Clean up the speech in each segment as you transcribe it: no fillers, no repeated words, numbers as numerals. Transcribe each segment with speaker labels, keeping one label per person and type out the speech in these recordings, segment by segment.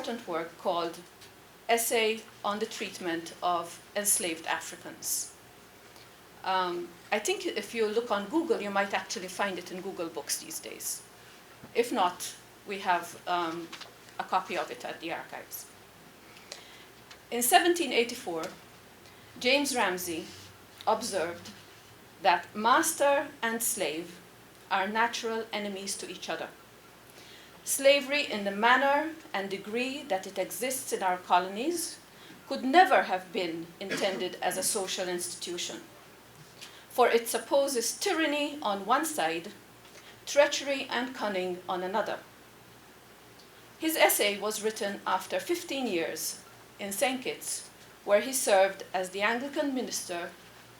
Speaker 1: important work called Essay on the Treatment of Enslaved Africans. I think if you look on Google, you might actually find it in Google Books these days. If not, we have a copy of it at the archives. In 1784, James Ramsay observed that master and slave are natural enemies to each other. Slavery, in the manner and degree that it exists in our colonies, could never have been intended as a social institution, for it supposes tyranny on one side, treachery and cunning on another. His essay was written after 15 years in St. Kitts, where he served as the Anglican minister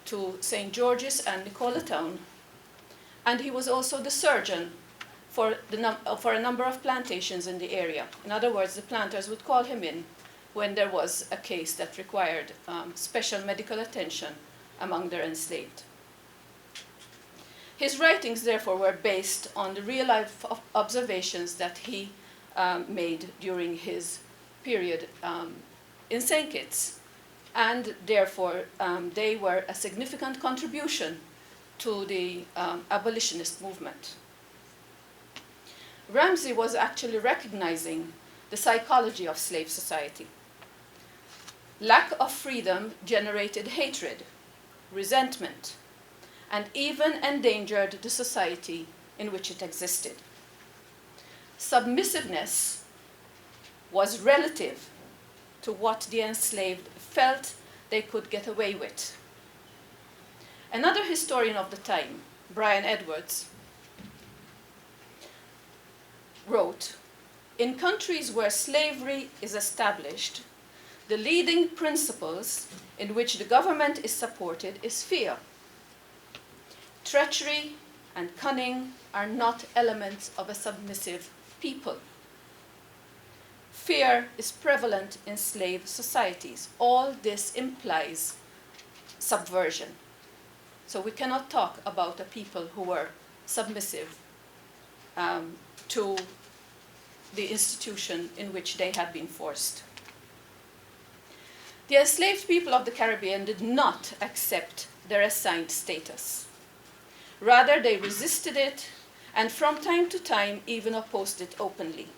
Speaker 1: to St. George's and Nicolatown, and he was also the surgeon for a number of plantations in the area. In other words, the planters would call him in when there was a case that required special medical attention among their enslaved. His writings, therefore, were based on the real-life observations that he made during his period in St. Kitts, and therefore they were a significant contribution to the abolitionist movement. Ramsay was actually recognizing the psychology of slave society. Lack of freedom generated hatred, resentment, and even endangered the society in which it existed. Submissiveness was relative to what the enslaved felt they could get away with. Another historian of the time, Brian Edwards, wrote, "In countries where slavery is established, the leading principles in which the government is supported is fear. Treachery and cunning are not elements of a submissive people. Fear is prevalent in slave societies. All this implies subversion. So we cannot talk about a people who were submissive to the institution in which they had been forced." The enslaved people of the Caribbean did not accept their assigned status. Rather, they resisted it, and from time to time even opposed it openly.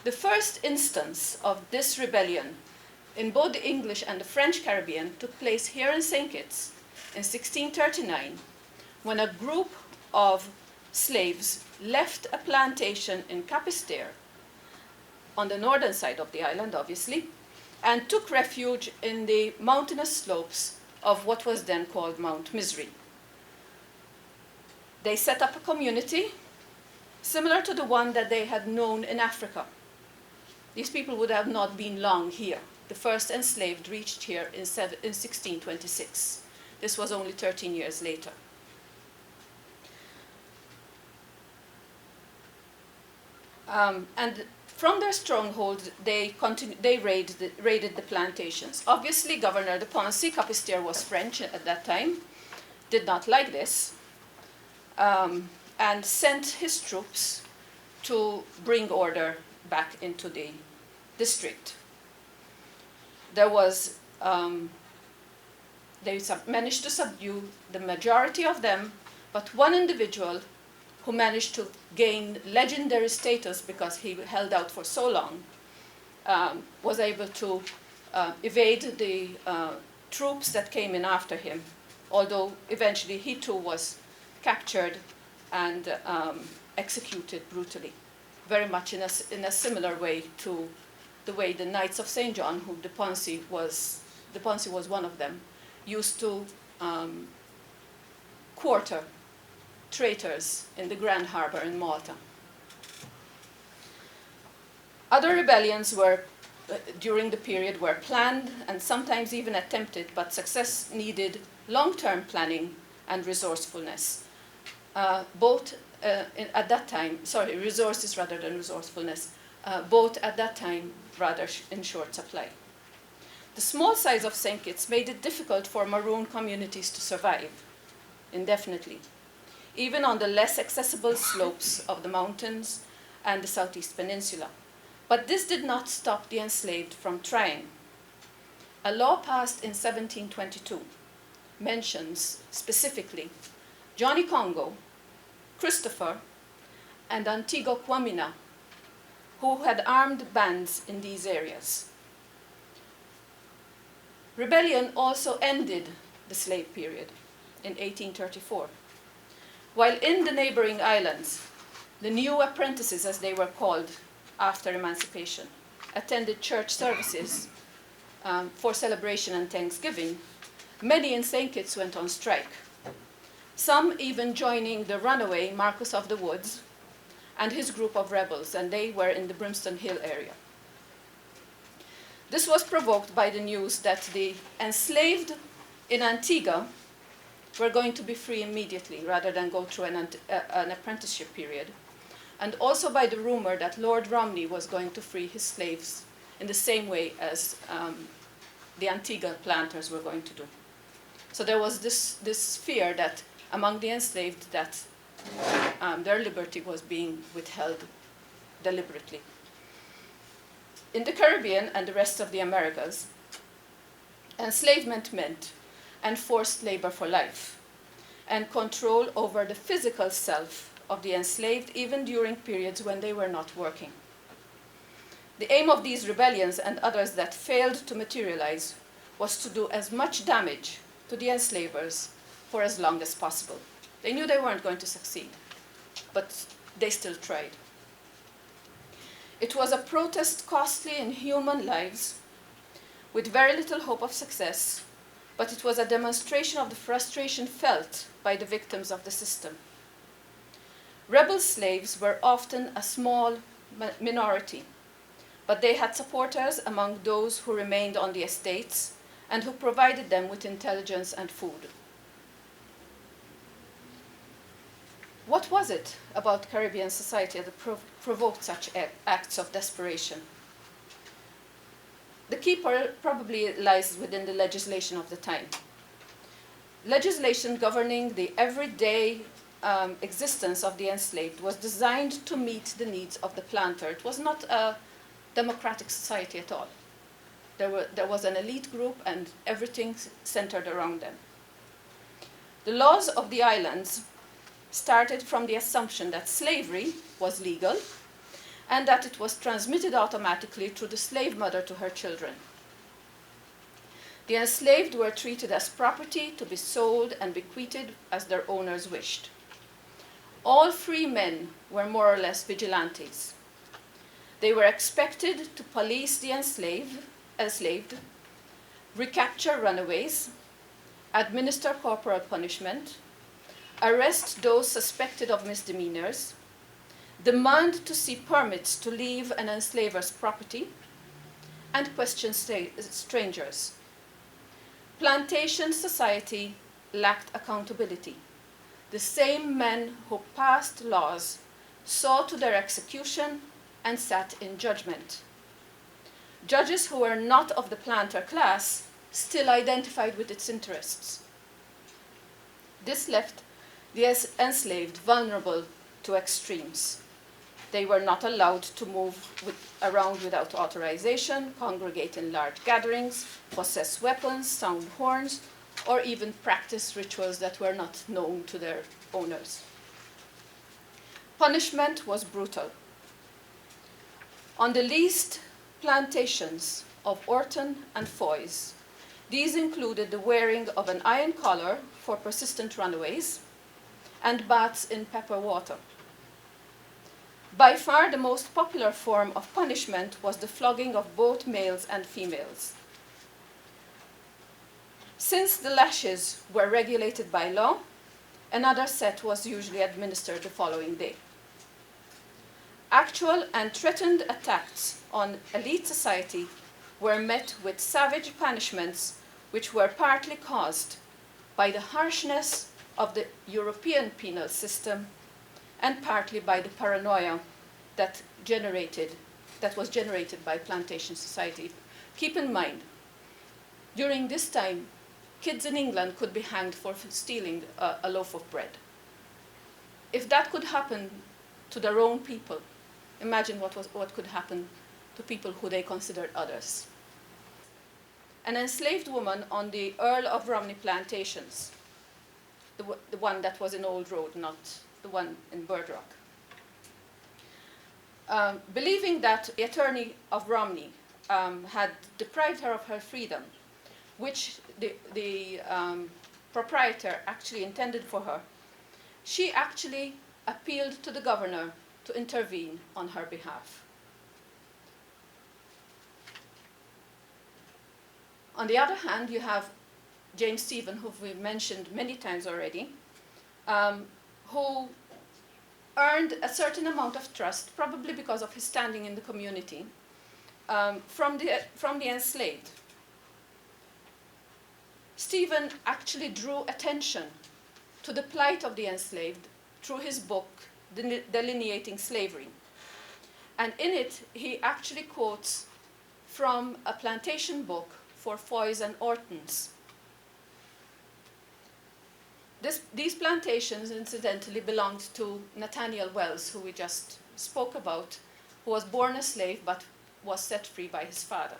Speaker 1: The first instance of this rebellion in both the English and the French Caribbean took place here in St. Kitts in 1639, when a group of slaves left a plantation in Capistaire, on the northern side of the island, obviously, and took refuge in the mountainous slopes of what was then called Mount Misery. They set up a community similar to the one that they had known in Africa. These people would have not been long here. The first enslaved reached here in 1626. This was only 13 years later. And from their stronghold, they raided the plantations. Obviously, Governor de Poncy, Capistaire was French at that time, did not like this, and sent his troops to bring order back into the district. There was, they managed to subdue the majority of them, but one individual who managed to gain legendary status because he held out for so long, was able to evade the troops that came in after him, although eventually he too was captured and executed brutally, very much in a similar way to the way the Knights of St. John, who de Poncy was one of them, used to quarter traitors in the Grand Harbor in Malta. Other rebellions were, during the period, were planned and sometimes even attempted, but success needed long-term planning and resourcefulness. At that time, resources rather than resourcefulness, both at that time rather in short supply. The small size of St. Kitts made it difficult for maroon communities to survive indefinitely, even on the less accessible slopes of the mountains and the Southeast Peninsula. But this did not stop the enslaved from trying. A law passed in 1722 mentions specifically Johnny Congo, Christopher, and Antigua Quamina, who had armed bands in these areas. Rebellion also ended the slave period in 1834. While in the neighboring islands, the new apprentices, as they were called after emancipation, attended church services for celebration and Thanksgiving, many in St. Kitts went on strike, some even joining the runaway Marquis of the Woods and his group of rebels, and they were in the Brimstone Hill area. This was provoked by the news that the enslaved in Antigua were going to be free immediately rather than go through an apprenticeship period, and also by the rumor that Lord Romney was going to free his slaves in the same way as the Antigua planters were going to do. So there was this fear that among the enslaved that their liberty was being withheld deliberately. In the Caribbean and the rest of the Americas, enslavement meant enforced labor for life and control over the physical self of the enslaved, even during periods when they were not working. The aim of these rebellions and others that failed to materialize was to do as much damage to the enslavers for as long as possible. They knew they weren't going to succeed, but they still tried. It was a protest costly in human lives, with very little hope of success, but it was a demonstration of the frustration felt by the victims of the system. Rebel slaves were often a small minority, but they had supporters among those who remained on the estates and who provided them with intelligence and food. What was it about Caribbean society that provoked such acts of desperation? The key probably lies within the legislation of the time. Legislation governing the everyday existence of the enslaved was designed to meet the needs of the planter. It was not a democratic society at all. There was an elite group and everything centered around them. The laws of the islands started from the assumption that slavery was legal and that it was transmitted automatically through the slave mother to her children. The enslaved were treated as property to be sold and bequeathed as their owners wished. All free men were more or less vigilantes. They were expected to police the enslaved, recapture runaways, administer corporal punishment, arrest those suspected of misdemeanors, demand to see permits to leave an enslaver's property, and question strangers. Plantation society lacked accountability. The same men who passed laws saw to their execution and sat in judgment. Judges who were not of the planter class still identified with its interests. This left the enslaved vulnerable to extremes. They were not allowed to move around without authorization, congregate in large gatherings, possess weapons, sound horns, or even practice rituals that were not known to their owners. Punishment was brutal. On the leased plantations of Orton and Foy's, these included the wearing of an iron collar for persistent runaways and baths in pepper water. By far the most popular form of punishment was the flogging of both males and females. Since the lashes were regulated by law, another set was usually administered the following day. Actual and threatened attacks on elite society were met with savage punishments which were partly caused by the harshness of the European penal system and partly by the paranoia that was generated by plantation society. Keep in mind, during this time, kids in England could be hanged for stealing a loaf of bread. If that could happen to their own people, imagine what could happen to people who they considered others. An enslaved woman on the Earl of Romney plantations, the one that was in Old Road, not the one in Bird Rock, believing that the attorney of Romney had deprived her of her freedom, which the proprietor actually intended for her, she actually appealed to the governor to intervene on her behalf. On the other hand, you have James Stephen, who we've mentioned many times already, who earned a certain amount of trust, probably because of his standing in the community, from the enslaved. Stephen actually drew attention to the plight of the enslaved through his book, Delineating Slavery. And in it, he actually quotes from a plantation book for Foys and Ortons. These plantations, incidentally, belonged to Nathaniel Wells, who we just spoke about, who was born a slave but was set free by his father.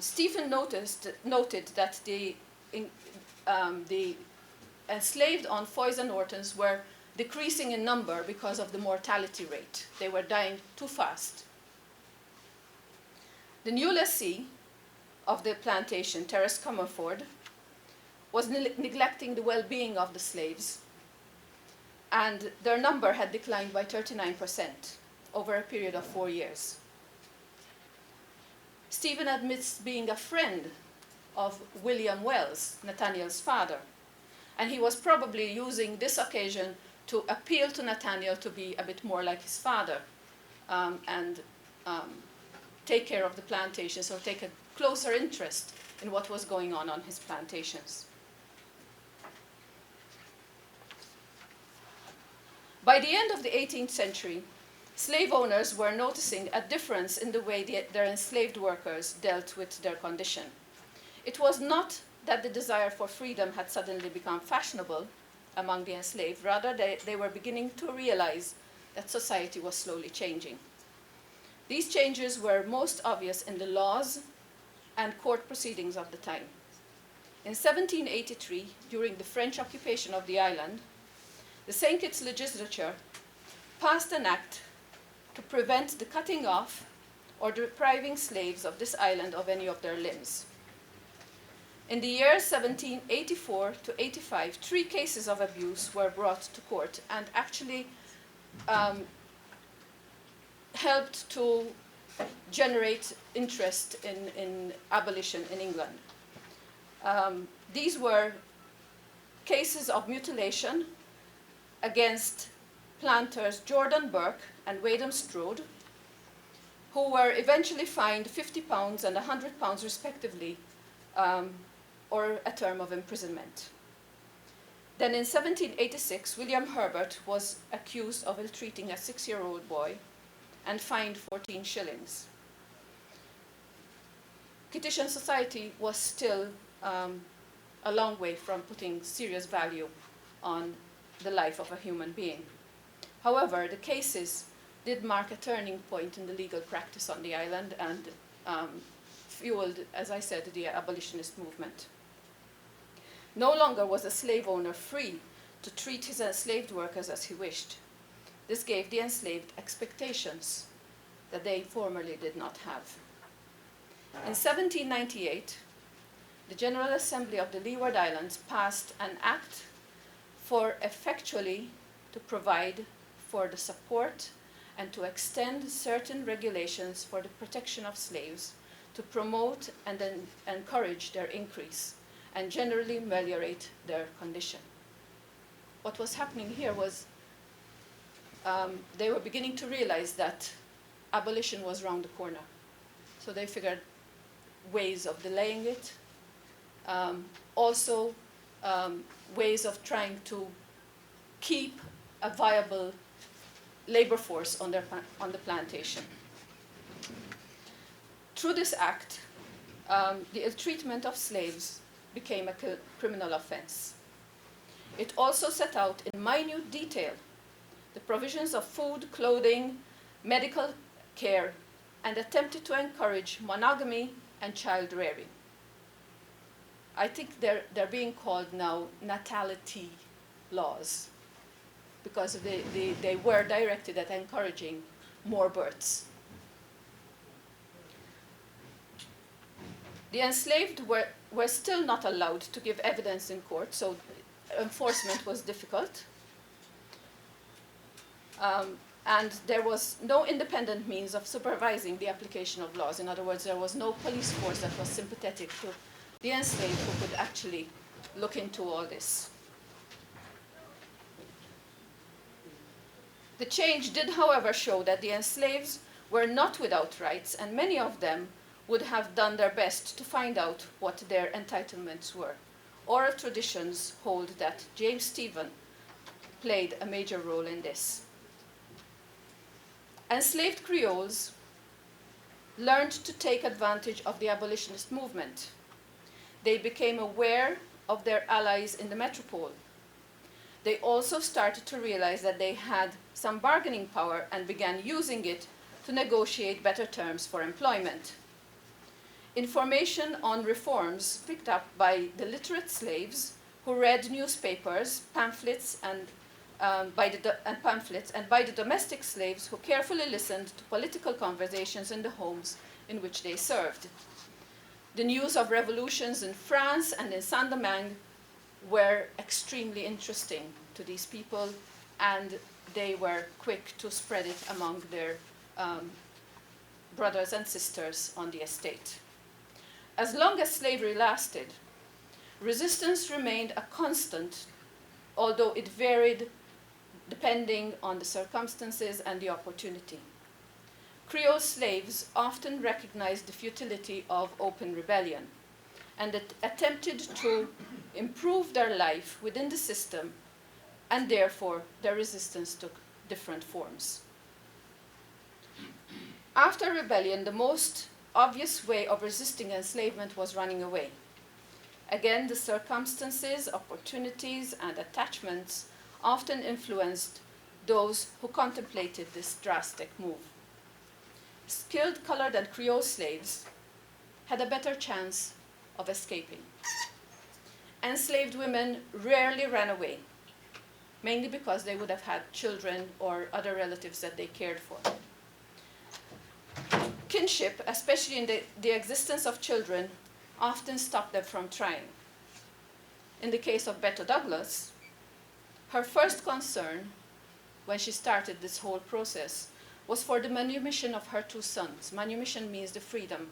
Speaker 1: Stephen noted that the enslaved on Foys and Ortons were decreasing in number because of the mortality rate. They were dying too fast. The new lessee of the plantation, Terence Comerford, was neglecting the well-being of the slaves, and their number had declined by 39% over a period of 4 years. Stephen admits being a friend of William Wells, Nathaniel's father, and he was probably using this occasion to appeal to Nathaniel to be a bit more like his father and take care of the plantations, or take a closer interest in what was going on his plantations. By the end of the 18th century, slave owners were noticing a difference in the way their enslaved workers dealt with their condition. It was not that the desire for freedom had suddenly become fashionable among the enslaved. Rather, they were beginning to realize that society was slowly changing. These changes were most obvious in the laws and court proceedings of the time. In 1783, during the French occupation of the island, the St. Kitts legislature passed an act to prevent the cutting off or depriving slaves of this island of any of their limbs. In the years 1784 to 85, 3 cases of abuse were brought to court and actually helped to generate interest in abolition in England. These were cases of mutilation against planters Jordan Burke and Wadham Strode, who were eventually fined £50 and £100 respectively, or a term of imprisonment. Then in 1786, William Herbert was accused of ill-treating a 6-year-old boy and fined 14 shillings. Kittitian society was still a long way from putting serious value on the life of a human being. However, the cases did mark a turning point in the legal practice on the island and fueled, as I said, the abolitionist movement. No longer was a slave owner free to treat his enslaved workers as he wished. This gave the enslaved expectations that they formerly did not have. In 1798, the General Assembly of the Leeward Islands passed an act for effectually to provide for the support and to extend certain regulations for the protection of slaves, to promote and then encourage their increase and generally ameliorate their condition. What was happening here was they were beginning to realize that abolition was around the corner. So they figured ways of delaying it, also ways of trying to keep a viable labor force on the plantation. Through this act, the ill-treatment of slaves became a criminal offense. It also set out in minute detail the provisions of food, clothing, medical care, and attempted to encourage monogamy and child rearing. I think they're being called now natality laws, because they were directed at encouraging more births. The enslaved were still not allowed to give evidence in court, so enforcement was difficult. And there was no independent means of supervising the application of laws. In other words, there was no police force that was sympathetic to the enslaved who could actually look into all this. The change did, however, show that the enslaved were not without rights, and many of them would have done their best to find out what their entitlements were. Oral traditions hold that James Stephen played a major role in this. Enslaved Creoles learned to take advantage of the abolitionist movement. They became aware of their allies in the metropole. They also started to realize that they had some bargaining power and began using it to negotiate better terms for employment. Information on reforms picked up by the literate slaves who read newspapers, pamphlets, and by the domestic slaves who carefully listened to political conversations in the homes in which they served. The news of revolutions in France and in Saint-Domingue were extremely interesting to these people, and they were quick to spread it among their brothers and sisters on the estate. As long as slavery lasted, resistance remained a constant, although it varied depending on the circumstances and the opportunity. Creole slaves often recognized the futility of open rebellion and attempted to improve their life within the system, and therefore their resistance took different forms. After rebellion, the most obvious way of resisting enslavement was running away. Again, the circumstances, opportunities, and attachments often influenced those who contemplated this drastic move. Skilled colored and Creole slaves had a better chance of escaping. Enslaved women rarely ran away, mainly because they would have had children or other relatives that they cared for. Kinship, especially in the existence of children, often stopped them from trying. In the case of Bette Douglas, her first concern when she started this whole process was for the manumission of her two sons. Manumission means the freedom